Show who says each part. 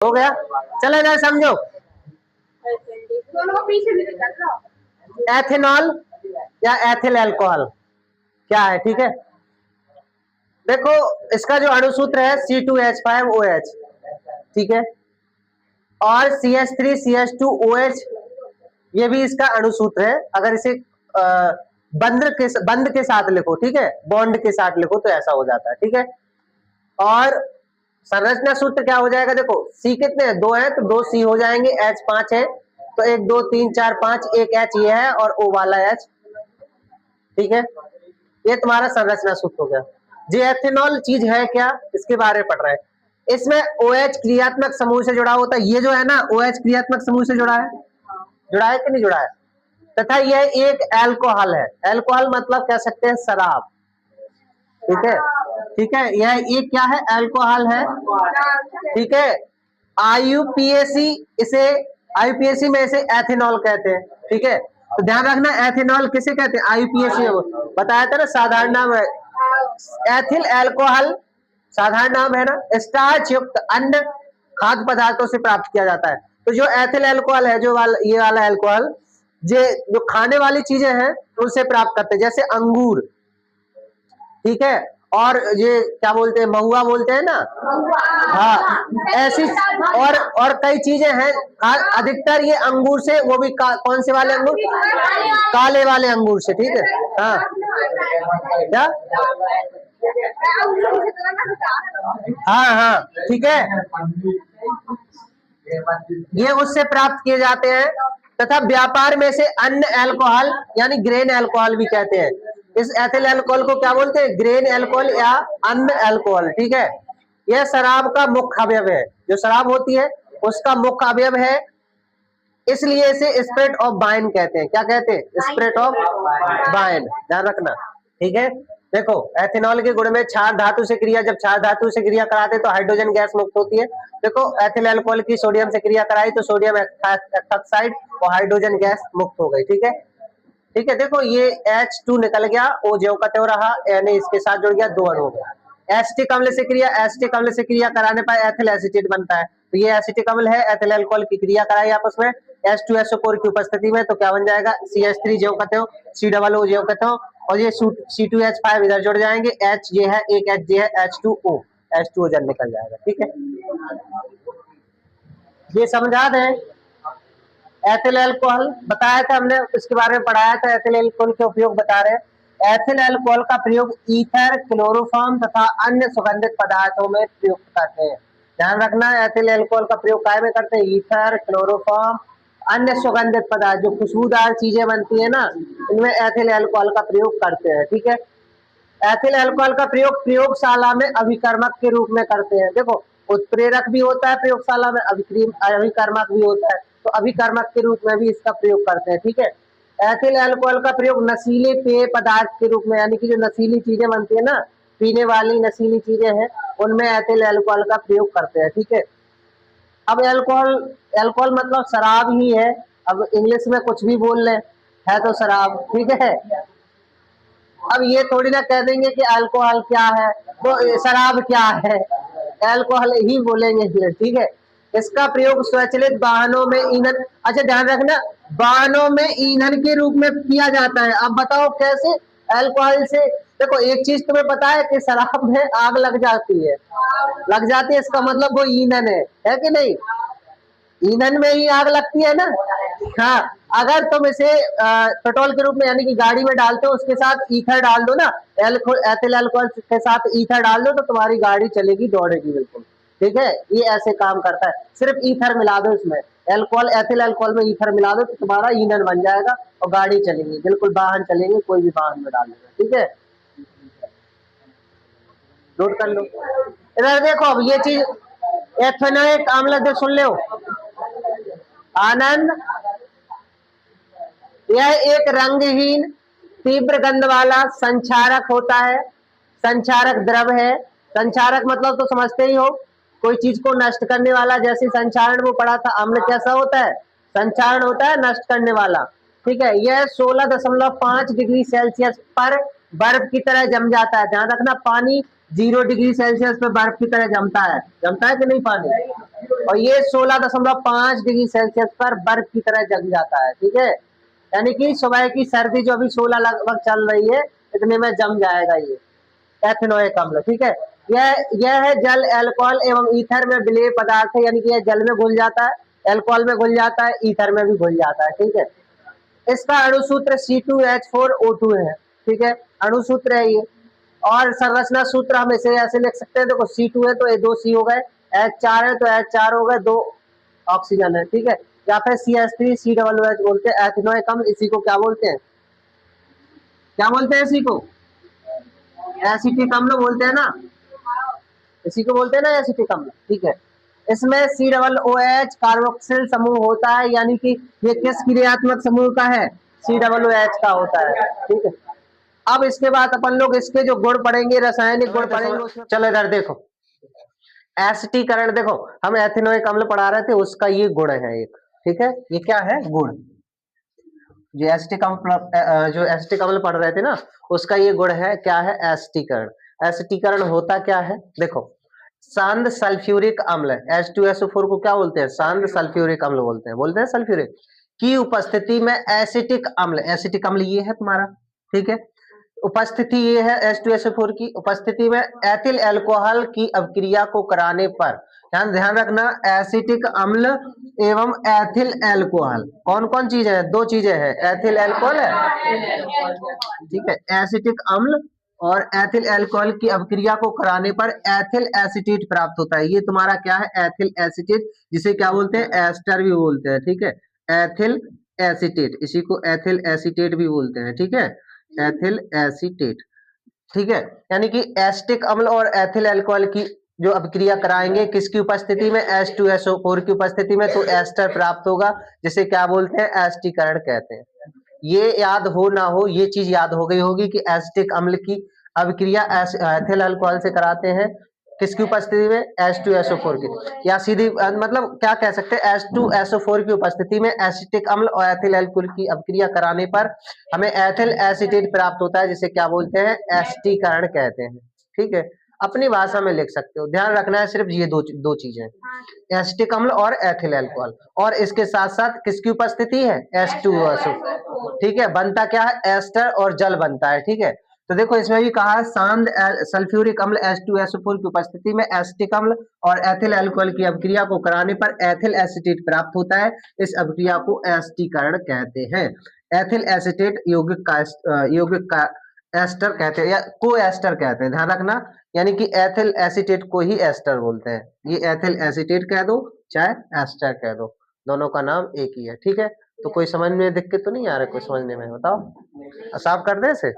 Speaker 1: हो गया, चले जाए समझो। एथेनॉल या एथिल अल्कोहल क्या है, ठीक है। देखो इसका जो अणुसूत्र है C2H5OH, ठीक है, और CH3CH2OH ये भी इसका अणुसूत्र है। अगर इसे बंद के साथ लिखो, ठीक है, बॉन्ड के साथ लिखो तो ऐसा हो जाता है, ठीक है। और संरचना सूत्र क्या हो जाएगा, देखो C कितने हैं, 2 है तो 2 C हो जाएंगे, H 5 है तो 1 2 3 4 5, एक H ये है और O वाला H, ठीक है। ये तुम्हारा संरचना सूत्र हो गया। जो एथेनॉल चीज है क्या, इसके बारे में पढ़ रहे हैं। इसमें OH क्रियात्मक समूह से जुड़ा होता है, ये जो है ना OH क्रियात्मक समूह से जुड़ा है कि नहीं जुड़ा है, तथा यह एक अल्कोहल है। अल्कोहल मतलब कह सकते हैं शराब, ठीक है, ठीक है। यह एक क्या है, अल्कोहल है, ठीक है। आईयूपीएसी में इसे एथेनॉल कहते हैं, ठीक है। तो ध्यान रखना एथेनॉल किसे कहते हैं, आईयूपीएसी बताया था ना, साधारण नाम है एथिल अल्कोहल, साधारण नाम है ना। स्टार्च युक्त अन्य खाद्य पदार्थों से प्राप्त किया जाता है। तो जो एथिल अल्कोहल है, ये वाला अल्कोहल जो खाने वाली चीजें हैं उनसे प्राप्त करते हैं, जैसे अंगूर, ठीक है, और ये क्या बोलते हैं, महुआ बोलते हैं ना, हाँ ऐसी और कई चीजें हैं। अधिकतर ये अंगूर से, वो भी कौन से वाले अंगूर, काले वाले अंगूर से, ठीक है। हाँ क्या, हाँ हाँ ठीक है, ये उससे प्राप्त किए जाते हैं। तथा व्यापार में से अन्य अल्कोहल यानी ग्रेन अल्कोहल भी कहते हैं। इस एथिल अल्कोहल को क्या बोलते हैं, ग्रेन अल्कोहल या अन्य अल्कोहल, ठीक है। यह शराब का मुख्य अवयव है, जो शराब होती है उसका मुख्य अवयव है, इसलिए इसे स्पिरिट ऑफ वाइन कहते हैं। क्या कहते हैं, स्पिरिट ऑफ वाइन, ध्यान रखना, ठीक है। देखो एथेनॉल के गुण में क्षार धातु से क्रिया, जब क्षार धातु से क्रिया कराते तो हाइड्रोजन गैस मुक्त होती है। देखो एथिल अल्कोहल की सोडियम से क्रिया कराई तो सोडियम ऑक्साइड और हाइड्रोजन गैस मुक्त हो गई, ठीक है, ठीक है। देखो ये H2 निकल गया, O ज्यों का त्यों रहा, Na इसके साथ जुड़ गया, 2 अणु हो गया। एसिटिक अम्ल से क्रिया कराने पर एथिल एसीटेट बनता है। तो ये एसिटिक अम्ल है, एथिल अल्कोहल की क्रिया कराई आपस में H2SO4 की उपस्थिति में, तो क्या बन जाएगा, CH3 ज्यों का त्यों, COO ज्यों का त्यों, और ये C2H5 इधर जुड़ जाएंगे, H ये है, एक H ये है, H2O जल निकल जाएगा, ठीक है। ये समझा दें। एथिल अल्कोहल बताया था हमने, इसके बारे में पढ़ाया था, एथिल अल्कोहल के उपयोग बता रहे हैं। एथिल अल्कोहल का प्रयोग ईथर, क्लोरोफॉर्म तथा अन्य सुगंधित पदार्थों में प्रयुक्त करते हैं। ध्यान रखना एथिल अल्कोहल का प्रयोग काय में करते हैं, ईथर, क्लोरोफॉर्म, अन्य सुगंधित पदार्थ जो खुशबूदार चीजें बनती है ना, इनमें एथिल अल्कोहल का प्रयोग करते हैं, ठीक है। एथिल अल्कोहल का प्रयोग प्रयोगशाला में अभिकर्मक के रूप में करते हैं। देखो उत्प्रेरक भी होता है प्रयोगशाला में, अभिकर्मक भी होता है, तो अभिकर्मक के रूप में भी इसका प्रयोग करते हैं, ठीक है। एथिल अल्कोहल का प्रयोग नशीले पेय पदार्थ के रूप में, यानी कि जो नशीली चीजें बनती है ना, पीने वाली नशीली चीजें हैं, उनमें एथिल अल्कोहल का प्रयोग करते हैं, ठीक है। अब अल्कोहल मतलब शराब ही है, अब इंग्लिश में कुछ भी बोल ले, है तो शराब, ठीक है। अब ये थोड़ी ना कह देंगे कि अल्कोहल क्या है तो शराब क्या है, अल्कोहल ही बोलेंगे, ठीक है। इसका प्रयोग स्वचालित वाहनों में ईंधन, अच्छा ध्यान रखना, वाहनों में ईंधन के रूप में किया जाता है। अब बताओ कैसे, अल्कोहल से, देखो एक चीज तुम्हें पता है कि शराब में आग लग जाती है, इसका मतलब वो ईंधन है कि नहीं, ईंधन में ही आग लगती है ना। हाँ अगर तुम इसे पेट्रोल के रूप में यानी कि गाड़ी में डालते हो, उसके साथ ईथर डाल दो ना, एथिल अल्कोहल के साथ ईथर डाल दो तो तुम्हारी गाड़ी चलेगी, दौड़ेगी बिल्कुल, ठीक है। ये ऐसे काम करता है, सिर्फ ईथर मिला दो इसमें, अल्कोहल एथिल अल्कोहल में ईथर मिला दो तो तुम्हारा ईंधन बन जाएगा और गाड़ी चलेगी, बिल्कुल वाहन चलेंगे, कोई भी वाहन में डाल देगा, ठीक है। नोट कर लो, इधर देखो अब ये चीज एथेनोइक अम्ल सुन लो, आनंद, यह एक रंगहीन तीव्र गंध वाला संचारक होता है, संचारक द्रव है। संचारक मतलब तो समझते ही हो, कोई चीज को नष्ट करने वाला, जैसे संचारण वो पढ़ा था, अम्ल कैसा होता है, संचारण होता है नष्ट करने वाला, ठीक है। यह 16.5 डिग्री सेल्सियस पर बर्फ की तरह जम जाता है। ध्यान रखना पानी 0 डिग्री सेल्सियस पे बर्फ की तरह जमता है कि नहीं पानी, और ये 16.5 डिग्री सेल्सियस पर बर्फ की तरह जम जाता है। ठीक है, यानी कि सुबह की सर्दी जो अभी 16 लगभग चल रही है, इतने में जम जाएगा ये एथेनोइक अम्ल। ठीक है, यह है जल, अल्कोहल एवं ईथर में विलेय पदार्थ है, यानी कि यह जल में घुल जाता है, अल्कोहल में घुल जाता है, ईथर में भी घुल जाता है। ठीक है, इसका अणुसूत्र C2H4O2 है। ठीक है, अणुसूत्र है ये, और संरचना सूत्र हम इसे ऐसे लिख सकते हैं, देखो C2 है तो ये 2 C हो गए, H4 है तो H4 हो गए, 2 ऑक्सीजन है। ठीक है, या फिर CH3COOH बोलते हैं एथिनोइक अम्ल। इसी को क्या बोलते हैं, क्या बोलते हैं इसी को, एसिटिक अम्ल बोलते हैं ना, इसी को बोलते हैं ना एसिटिक अम्ल। ठीक है, इसमें COOH कार्बोक्सिल समूह होता है, यानी कि ये किस क्रियात्मक समूह का है, COOH का होता है। ठीक है, अब इसके बाद अपन लोग इसके जो गुण पढ़ेंगे, रासायनिक गुण पढ़ेंगे। चलो इधर देखो, एसिटीकरण, देखो हम एथिनोइक अम्ल पढ़ा रहे थे, उसका ये गुण है एक। ठीक है, ये क्या है गुण, जो एसिटिक अम्ल पढ़ रहे थे ना, उसका ये गुण है, क्या है, एसिटीकरण। एसिटीकरण होता क्या है, देखो सांद्र सल्फ्यूरिक अम्ल, H2SO4 को क्या बोलते हैं, सांद्र सल्फ्यूरिक अम्ल बोलते हैं सल्फ्यूरिक की उपस्थिति में एसिटिक अम्ल ये है तुम्हारा। ठीक है, उपस्थिति ये है H2SO4 की उपस्थिति में एथिल अल्कोहल की अभिक्रिया को कराने पर, ध्यान रखना, एसिटिक अम्ल एवं एथिल अल्कोहल कौन कौन चीजें हैं, 2 चीजें हैं, एथिल अल्कोहल है। ठीक है, एसिटिक अम्ल और एथिल अल्कोहल की अभिक्रिया को कराने पर एथिल एसीटेट प्राप्त होता है। ये तुम्हारा क्या है, एथिल एसीटेट, जिसे क्या बोलते हैं, एस्टर भी बोलते हैं। ठीक है, एथिल एसीटेट, इसी को एथिल एसीटेट भी बोलते हैं। ठीक है, एथिल एसीटेट। ठीक है, यानी कि एसिटिक अम्ल और एथिल अल्कोहल की जो अभिक्रिया कराएंगे किसकी उपस्थिति में, H2SO4 की उपस्थिति में, तो एस्टर प्राप्त होगा, जिसे क्या बोलते हैं, एसिटीकरण कहते हैं। ये याद हो ना हो, ये चीज याद हो गई होगी कि एसिटिक अम्ल की अभिक्रिया एथिल अल्कोहल से कराते हैं, किसकी उपस्थिति में, H2SO4 की, या सीधी मतलब क्या कह सकते हैं, H2SO4 की उपस्थिति में एसिटिक अम्ल और एथिल अल्कोहल की अभिक्रिया कराने पर हमें एथिल एसीटेट प्राप्त होता है, जिसे क्या बोलते हैं, एसिटीकरण कहते हैं। ठीक है, अपनी भाषा में लिख सकते हो, ध्यान रखना है सिर्फ ये दो चीजें, एसिटिक अम्ल और एथिल अल्कोहल, और इसके साथ साथ किसकी उपस्थिति है, H2SO। ठीक है, बनता क्या है, एस्टर और जल बनता है। ठीक है, तो देखो इसमें भी कहा है सांद्र सल्फ्यूरिक अम्ल H2SO4 की उपस्थिति में एसिटिक अम्ल और एथिल अल्कोहल की अभिक्रिया को कराने पर एथिल एसीटेट प्राप्त होता है। इस अभिक्रिया को एसिटीकरण कहते हैं। एथिल एसीटेट यौगिक का एस्टर कहते हैं या को एस्टर कहते हैं, ध्यान रखना, यानी कि एथिल एसीटेट को ही एस्टर बोलते हैं। ये एथिल एसीटेट कह दो चाहे एस्टर कह दो, दोनों का नाम एक ही है। ठीक है, तो कोई समझ में दिक्कत तो नहीं आ रहा, कोई समझने में, बताओ, साफ कर दे इसे।